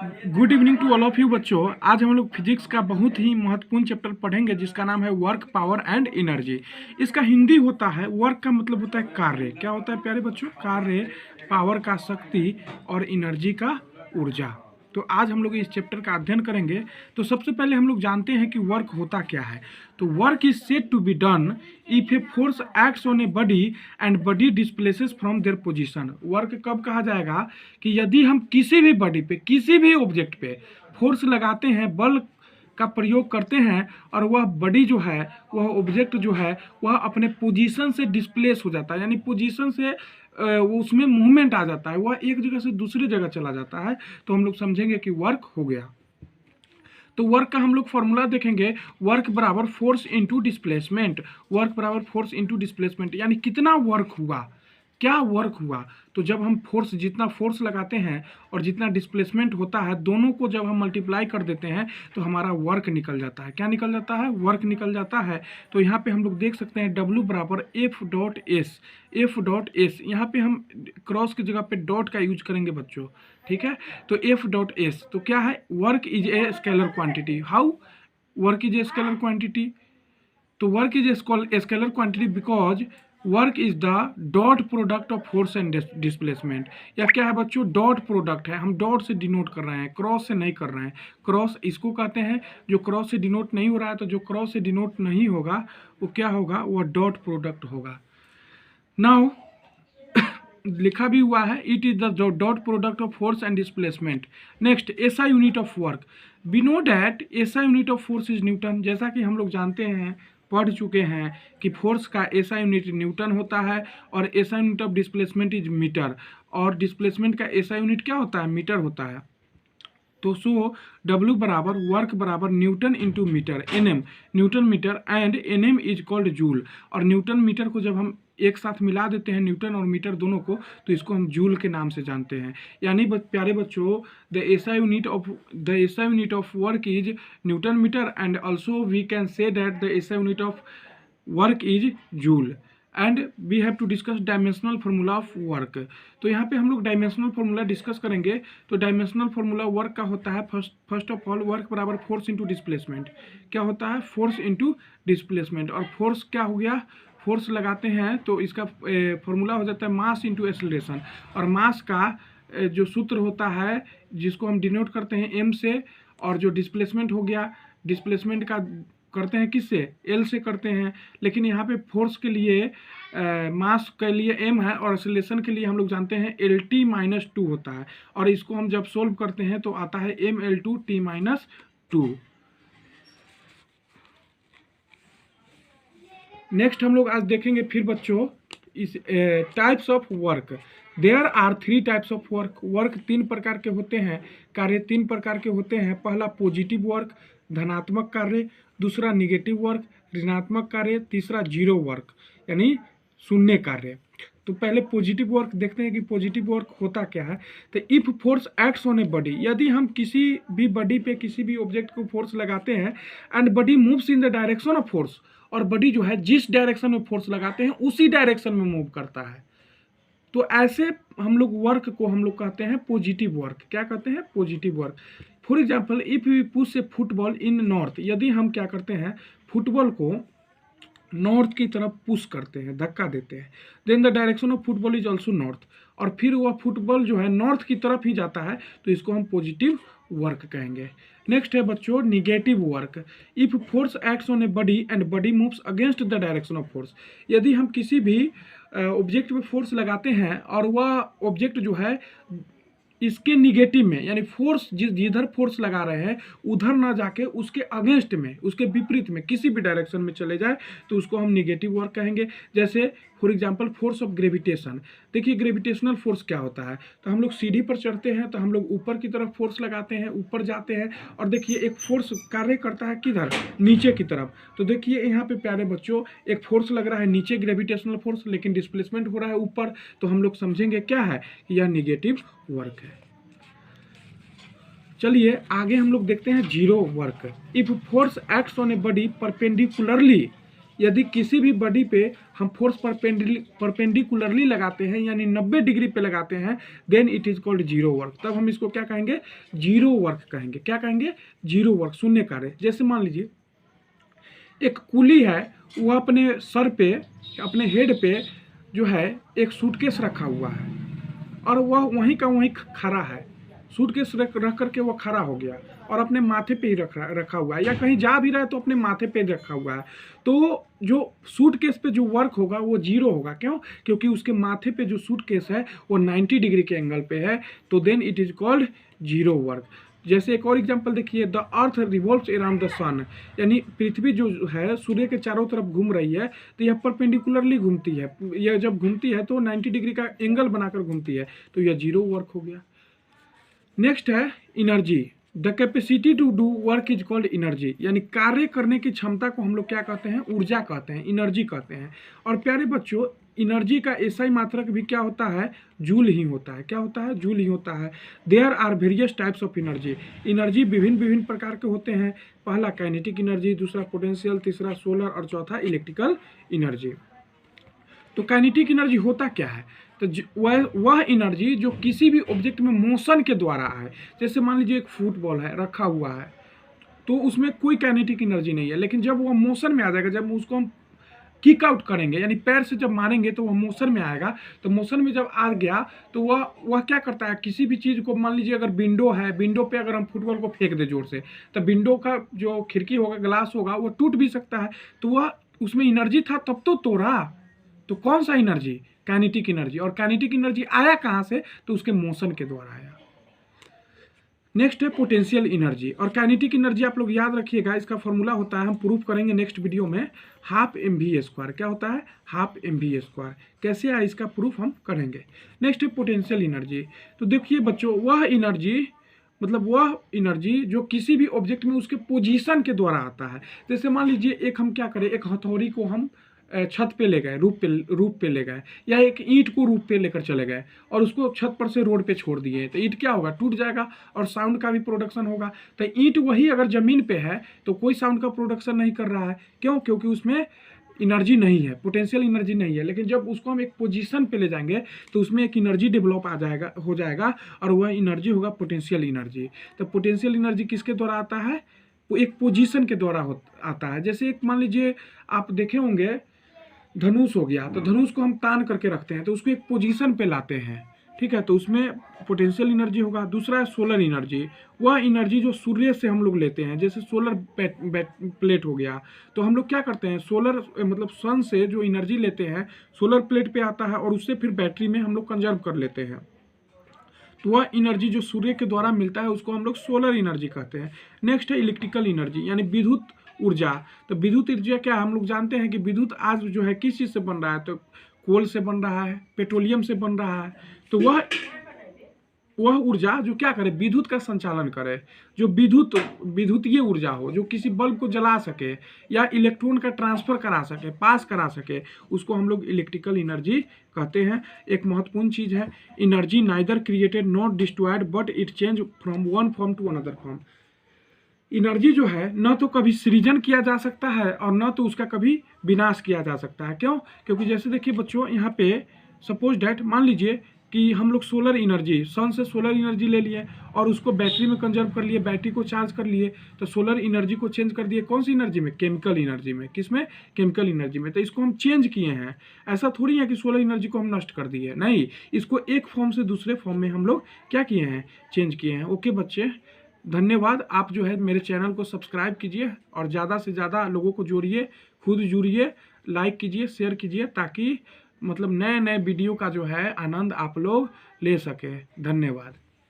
Good evening to all of you बच्चों। आज हम लोग फिजिक्स का बहुत ही महत्वपूर्ण चैप्टर पढ़ेंगे जिसका नाम है वर्क, पावर एंड एनर्जी। इसका हिंदी होता है, वर्क का मतलब होता है कार्य। क्या होता है प्यारे बच्चों? कार्य, पावर का शक्ति और एनर्जी का ऊर्जा। तो आज हम लोग इस चैप्टर का अध्ययन करेंगे। तो सबसे पहले हम लोग जानते हैं कि वर्क होता क्या है। तो work is said to be done if a force acts on a body and body displaces from their position. Work कब कहा जाएगा? कि यदि हम किसी भी बॉडी पे, किसी भी ऑब्जेक्ट पे फोर्स लगाते हैं, बल का प्रयोग करते हैं और वह बॉडी जो है, वह ऑब्जेक्ट जो है, वह अपने पोजीशन से डिस्प्लेस हो जाता है, यानी पोजीशन से उसमें मूवमेंट आ जाता है, वह एक जगह से दूसरी जगह चला जाता है, तो हम लोग समझेंगे कि वर्क हो गया। तो वर्क का हम लोग फॉर्मूला देखेंगे, वर्क बराबर फोर्स इंटू डिस्प्लेसमेंट। वर्क बराबर फोर्स इंटू डिस्प्लेसमेंट, यानी कितना वर्क हुआ, क्या वर्क हुआ। तो जब हम फोर्स, जितना फोर्स लगाते हैं और जितना डिस्प्लेसमेंट होता है, दोनों को जब हम मल्टीप्लाई कर देते हैं तो हमारा वर्क निकल जाता है। क्या निकल जाता है? वर्क निकल जाता है। तो यहाँ पे हम लोग देख सकते हैं W बराबर F dot S. F dot S, यहाँ पे हम क्रॉस की जगह पे डॉट का यूज करेंगे बच्चों, ठीक है। तो एफ डॉट एस तो क्या है? Work is a scalar quantity. How work is a scalar quantity? तो work is a scalar quantity because work is the dot product of force and displacement. या क्या है बच्चों? डॉट प्रोडक्ट है, हम डॉट से डिनोट कर रहे हैं, क्रॉस से नहीं कर रहे हैं। क्रॉस इसको कहते हैं जो क्रॉस से डिनोट नहीं हो रहा है। तो जो क्रॉस से डिनोट नहीं होगा वो क्या होगा? वो डॉट प्रोडक्ट होगा। नाउ लिखा भी हुआ है, it is the dot product of force and displacement. Next, SI unit of work. We know that SI unit of force is newton. जैसा कि हम लोग जानते हैं, पढ़ चुके हैं कि फोर्स का एसआई यूनिट न्यूटन होता है और SI unit of displacement is metre, और डिस्प्लेसमेंट का एसआई यूनिट क्या होता है? मीटर होता है। तो सो W बराबर वर्क बराबर newton into metre, NM, newton metre, and NM is called joule. और न्यूटन मीटर को जब हम एक साथ मिला देते हैं, न्यूटन और मीटर दोनों को, तो इसको हम जूल के नाम से जानते हैं। यानी प्यारे बच्चों, the SI unit of work is newton metre, and also we can say that the SI unit of work is joule. And we have to discuss dimensional formula of work. तो यहाँ पे हम लोग डायमेंशनल फार्मूला डिस्कस करेंगे। तो dimensional formula work का होता है, फर्स्ट ऑफ ऑल वर्क बराबर फोर्स इंटू डिस्प्लेसमेंट। क्या होता है? Force into displacement. और फोर्स क्या हो गया? फोर्स लगाते हैं तो इसका फॉर्मूला हो जाता है मास इंटू एक्सेलरेशन। और मास का जो सूत्र होता है, जिसको हम डिनोट करते हैं m से, और जो डिस्प्लेसमेंट हो गया, डिस्प्लेसमेंट का करते हैं किससे? L से करते हैं। लेकिन यहाँ पे फोर्स के लिए मास के लिए m है और एक्सेलरेशन के लिए हम लोग जानते हैं LT-2 होता है। और इसको हम जब सोल्व करते हैं तो आता है mL2T-2। नेक्स्ट हम लोग आज देखेंगे फिर बच्चों इस types of work. There are 3 types of work. Work 3 प्रकार के होते हैं, कार्य 3 प्रकार के होते हैं। पहला पॉजिटिव वर्क, धनात्मक कार्य। दूसरा निगेटिव वर्क, ऋणात्मक कार्य। तीसरा जीरो वर्क, यानी शून्य कार्य। तो पहले पॉजिटिव वर्क देखते हैं कि पॉजिटिव वर्क होता क्या है। तो if force acts on a body, यदि हम किसी भी बॉडी पे, किसी भी ऑब्जेक्ट को फोर्स लगाते हैं, and body moves in the direction of force, और बॉडी जो है जिस डायरेक्शन में फोर्स लगाते हैं उसी डायरेक्शन में मूव करता है, तो ऐसे हम लोग वर्क को हम लोग कहते हैं पॉजिटिव वर्क। क्या कहते हैं? Positive work. For example, if we push a football in north, यदि हम क्या करते हैं, फुटबॉल को नॉर्थ की तरफ पुश करते हैं, धक्का देते हैं, then the direction of football is also north, और फिर वह फुटबॉल जो है नॉर्थ की तरफ ही जाता है, तो इसको हम पॉजिटिव वर्क कहेंगे। नेक्स्ट है बच्चों negative work. If force acts on a body and body moves against the direction of force, यदि हम किसी भी ऑब्जेक्ट पे फोर्स लगाते हैं और वह ऑब्जेक्ट जो है इसके निगेटिव में, यानी फोर्स जिधर फोर्स लगा रहे हैं उधर ना जाके उसके अगेंस्ट में, उसके विपरीत में किसी भी डायरेक्शन में चले जाए, तो उसको हम निगेटिव वर्क कहेंगे। जैसे for example force of gravitation. देखिए ग्रेविटेशनल फोर्स क्या होता है। तो हम लोग सीढ़ी पर चढ़ते हैं तो हम लोग ऊपर की तरफ फोर्स लगाते हैं, ऊपर जाते हैं, और देखिए एक फोर्स कार्य करता है किधर? नीचे की तरफ। तो देखिए यहाँ पे प्यारे बच्चों एक फोर्स लग रहा है नीचे, ग्रेविटेशनल फोर्स, लेकिन डिस्प्लेसमेंट हो रहा है ऊपर, तो हम लोग समझेंगे क्या है कि यह निगेटिव वर्क है। चलिए आगे हम लोग देखते हैं zero work. If force acts on a body perpendicularly, यदि किसी भी बॉडी पे हम फोर्स परपेंडिकुलरली लगाते हैं यानी 90 डिग्री पे लगाते हैं, then it is called zero work. तब हम इसको क्या कहेंगे? जीरो वर्क कहेंगे। क्या कहेंगे? जीरो वर्क, शून्य कार्य। जैसे मान लीजिए एक कुली है, वह अपने सर पे, अपने हेड पे जो है एक सूटकेस रखा हुआ है और वह वहीं का वहीं खड़ा है। सूटकेस रख करके वह खड़ा हो गया और अपने माथे पे ही रखा हुआ है, या कहीं जा भी रहा है तो अपने माथे पे रखा हुआ है। तो जो सूटकेस पे जो वर्क होगा वो जीरो होगा। क्यों? क्योंकि उसके माथे पे जो सूटकेस है वो 90 डिग्री के एंगल पे है, तो then it is called zero work. जैसे एक और एग्जांपल देखिए, the earth revolves around the sun, यानी पृथ्वी जो है सूर्य के चारों तरफ घूम रही है, तो यह परपेंडिकुलरली घूमती है। यह जब घूमती है तो 90 डिग्री का एंगल बनाकर घूमती है, तो यह जीरो वर्क हो गया। नेक्स्ट है energy. The capacity to do work is called energy, यानी कार्य करने की क्षमता को हम लोग क्या कहते हैं? ऊर्जा कहते हैं, एनर्जी कहते हैं। और प्यारे बच्चों, एनर्जी का एसआई मात्रक भी क्या होता है? जूल ही होता है। क्या होता है? जूल ही होता है। There are various types of energy. Energy विभिन्न विभिन्न प्रकार के होते हैं। पहला काइनेटिक एनर्जी, दूसरा पोटेंशियल, तीसरा सोलर और चौथा इलेक्ट्रिकल एनर्जी। तो काइनेटिक एनर्जी होता क्या है? तो वह एनर्जी जो किसी भी ऑब्जेक्ट में मोशन के द्वारा है। जैसे मान लीजिए एक फुटबॉल है, रखा हुआ है, तो उसमें कोई काइनेटिक एनर्जी नहीं है, लेकिन जब वह मोशन में आ जाएगा, जब उसको हम किक आउट करेंगे यानी पैर से जब मारेंगे तो वह मोशन में आएगा। तो मोशन में जब आ गया तो वह क्या करता है? किसी भी चीज़ को, मान लीजिए अगर विंडो है, विंडो पे अगर हम फुटबॉल को फेंक दे जोर से, तो विंडो का जो खिड़की होगा, ग्लास होगा, वो टूट भी सकता है। तो वह उसमें एनर्जी था तब तो तोड़ा। तो कौन सा एनर्जी? Kinetic energy. और काइनेटिक एनर्जी आया कहाँ से? तो उसके मोशन के द्वारा आया। नेक्स्ट है पोटेंशियल एनर्जी। और काइनेटिक एनर्जी आप लोग याद रखिएगा, इसका फॉर्मूला होता है, हम प्रूफ करेंगे नेक्स्ट वीडियो में, हाफ mv²। क्या होता है? Half mv²। कैसे आया इसका प्रूफ हम करेंगे। नेक्स्ट है पोटेंशियल एनर्जी। तो देखिए बच्चों, वह एनर्जी मतलब वह एनर्जी जो किसी भी ऑब्जेक्ट में उसके पोजीशन के द्वारा आता है। जैसे मान लीजिए एक हम क्या करें, एक हथौड़ी को हम छत पे ले गए, रूप पे ले गए, या एक ईंट को रूप पे लेकर चले गए और उसको छत पर से रोड पे छोड़ दिए, तो ईंट क्या होगा? टूट जाएगा और साउंड का भी प्रोडक्शन होगा। तो ईंट वही अगर ज़मीन पे है तो कोई साउंड का प्रोडक्शन नहीं कर रहा है। क्यों? क्योंकि उसमें एनर्जी नहीं है, पोटेंशियल एनर्जी नहीं है। लेकिन जब उसको हम एक पोजीशन पे ले जाएंगे तो उसमें एक एनर्जी डेवलप हो जाएगा और वह एनर्जी होगा पोटेंशियल एनर्जी। तो पोटेंशियल एनर्जी किसके द्वारा आता है? वो एक पोजीशन के द्वारा आता है। जैसे एक मान लीजिए आप देखे होंगे धनुष हो गया, तो धनुष को हम तान करके रखते हैं तो उसको एक पोजीशन पे लाते हैं, ठीक है, तो उसमें पोटेंशियल एनर्जी होगा। दूसरा है सोलर एनर्जी। वह एनर्जी जो सूर्य से हम लोग लेते हैं, जैसे सोलर प्लेट हो गया, तो हम लोग क्या करते हैं, सोलर मतलब सन से जो एनर्जी लेते हैं सोलर प्लेट पे आता है और उससे फिर बैटरी में हम लोग कंजर्व कर लेते हैं। तो वह एनर्जी जो सूर्य के द्वारा मिलता है उसको हम लोग सोलर एनर्जी कहते हैं। नेक्स्ट है इलेक्ट्रिकल एनर्जी, यानी विद्युत ऊर्जा। तो विद्युत ऊर्जा क्या, हम लोग जानते हैं कि विद्युत आज जो है किस चीज़ से बन रहा है? तो कोल से बन रहा है, पेट्रोलियम से बन रहा है। तो वह ऊर्जा जो क्या करे? विद्युत का संचालन करे, जो विद्युतीय ऊर्जा हो, जो किसी बल्ब को जला सके या इलेक्ट्रॉन का ट्रांसफर करा सके, पास करा सके, उसको हम लोग इलेक्ट्रिकल एनर्जी कहते हैं। एक महत्वपूर्ण चीज़ है, energy neither created not destroyed but it change from one form to another form. Energy जो है न तो कभी सृजन किया जा सकता है और न तो उसका कभी विनाश किया जा सकता है। क्यों? क्योंकि जैसे देखिए बच्चों, यहाँ पे सपोज डैट मान लीजिए कि हम लोग सोलर एनर्जी, सन से सोलर एनर्जी ले लिए और उसको बैटरी में कंजर्व कर लिए, बैटरी को चार्ज कर लिए, तो सोलर एनर्जी को चेंज कर दिए कौन सी एनर्जी में? केमिकल एनर्जी में। किस में? केमिकल एनर्जी में। तो इसको हम चेंज किए हैं। ऐसा थोड़ी है कि सोलर एनर्जी को हम नष्ट कर दिए, नहीं, इसको एक फॉर्म से दूसरे फॉर्म में हम लोग क्या किए हैं? चेंज किए हैं। ओके बच्चे, धन्यवाद। आप जो है मेरे चैनल को सब्सक्राइब कीजिए और ज़्यादा से ज़्यादा लोगों को जोड़िए, खुद जुड़िए, लाइक कीजिए, शेयर कीजिए, ताकि मतलब नए नए वीडियो का जो है आनंद आप लोग ले सकें। धन्यवाद।